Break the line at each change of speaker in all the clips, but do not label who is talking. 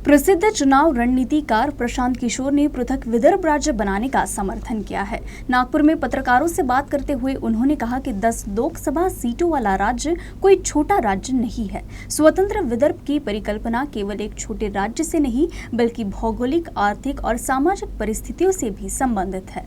प्रसिद्ध चुनाव रणनीतिकार प्रशांत किशोर ने पृथक विदर्भ राज्य बनाने का समर्थन किया है। नागपुर में पत्रकारों से बात करते हुए उन्होंने कहा कि 10 लोकसभा सीटों वाला राज्य कोई छोटा राज्य नहीं है। स्वतंत्र विदर्भ की परिकल्पना केवल एक छोटे राज्य से नहीं बल्कि भौगोलिक, आर्थिक और सामाजिक परिस्थितियों से भी संबंधित है।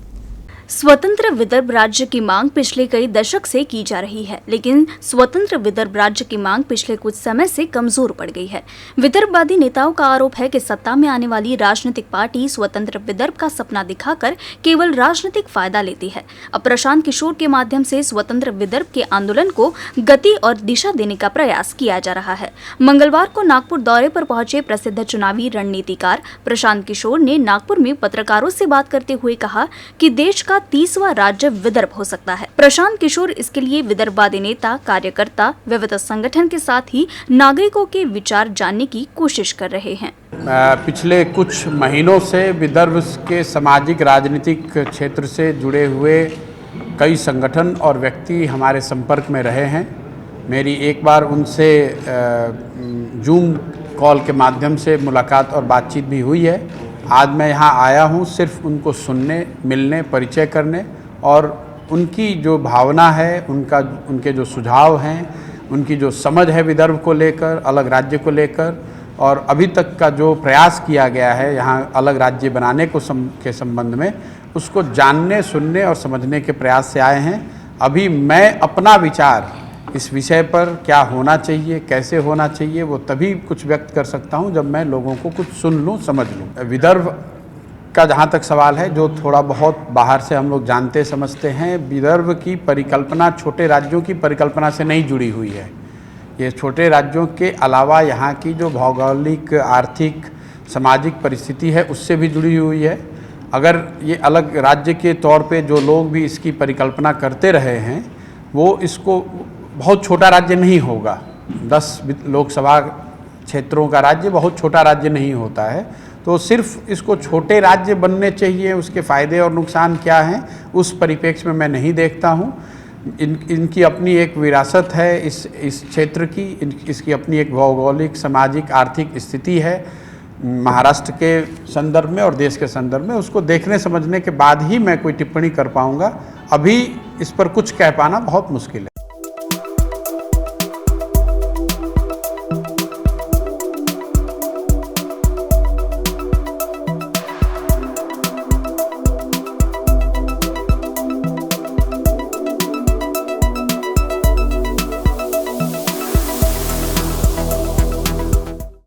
स्वतंत्र विदर्भ राज्य की मांग पिछले कई दशक से की जा रही है, लेकिन स्वतंत्र विदर्भ राज्य की मांग पिछले कुछ समय से कमजोर पड़ गई है। विदर्भवादी नेताओं का आरोप है कि सत्ता में आने वाली राजनीतिक पार्टी स्वतंत्र विदर्भ का सपना दिखाकर केवल राजनीतिक फायदा लेती है। अब प्रशांत किशोर के माध्यम से स्वतंत्र विदर्भ के आंदोलन को गति और दिशा देने का प्रयास किया जा रहा है। मंगलवार को नागपुर दौरे पर पहुंचे प्रसिद्ध चुनावी रणनीतिकार प्रशांत किशोर ने नागपुर में पत्रकारों से बात करते हुए कहा कि देश का 30वां राज्य विदर्भ हो सकता है। प्रशांत किशोर इसके लिए विदर्भवादी नेता, कार्यकर्ता, विविध संगठन के साथ ही नागरिकों के विचार जानने की कोशिश कर रहे हैं।
पिछले कुछ महीनों से विदर्भ के सामाजिक राजनीतिक क्षेत्र से जुड़े हुए कई संगठन और व्यक्ति हमारे संपर्क में रहे हैं। मेरी एक बार उनसे जूम कॉल के माध्यम से मुलाकात और बातचीत भी हुई है। आज मैं यहाँ आया हूँ सिर्फ उनको सुनने, मिलने, परिचय करने और उनकी जो भावना है, उनके जो सुझाव हैं, उनकी जो समझ है विदर्भ को लेकर, अलग राज्य को लेकर और अभी तक का जो प्रयास किया गया है यहाँ अलग राज्य बनाने के संबंध में, उसको जानने, सुनने और समझने के प्रयास से आए हैं। अभी मैं अपना विचार इस विषय पर क्या होना चाहिए, कैसे होना चाहिए, वो तभी कुछ व्यक्त कर सकता हूँ जब मैं लोगों को कुछ सुन लूँ, समझ लूँ। विदर्भ का जहाँ तक सवाल है, जो थोड़ा बहुत बाहर से हम लोग जानते समझते हैं, विदर्भ की परिकल्पना छोटे राज्यों की परिकल्पना से नहीं जुड़ी हुई है। ये छोटे राज्यों के अलावा यहाँ की जो भौगोलिक, आर्थिक, सामाजिक परिस्थिति है उससे भी जुड़ी हुई है। अगर ये अलग राज्य के तौर पे जो लोग भी इसकी परिकल्पना करते रहे हैं, वो इसको बहुत छोटा राज्य नहीं होगा। 10 लोकसभा क्षेत्रों का राज्य बहुत छोटा राज्य नहीं होता है। तो सिर्फ इसको छोटे राज्य बनने चाहिए, उसके फ़ायदे और नुकसान क्या हैं, उस परिप्रेक्ष्य में मैं नहीं देखता हूँ। इनकी अपनी एक विरासत है इस क्षेत्र की, इसकी अपनी एक भौगोलिक, सामाजिक, आर्थिक स्थिति है महाराष्ट्र के संदर्भ में और देश के संदर्भ में। उसको देखने समझने के बाद ही मैं कोई टिप्पणी कर पाऊँगा। अभी इस पर कुछ कह पाना बहुत मुश्किल है।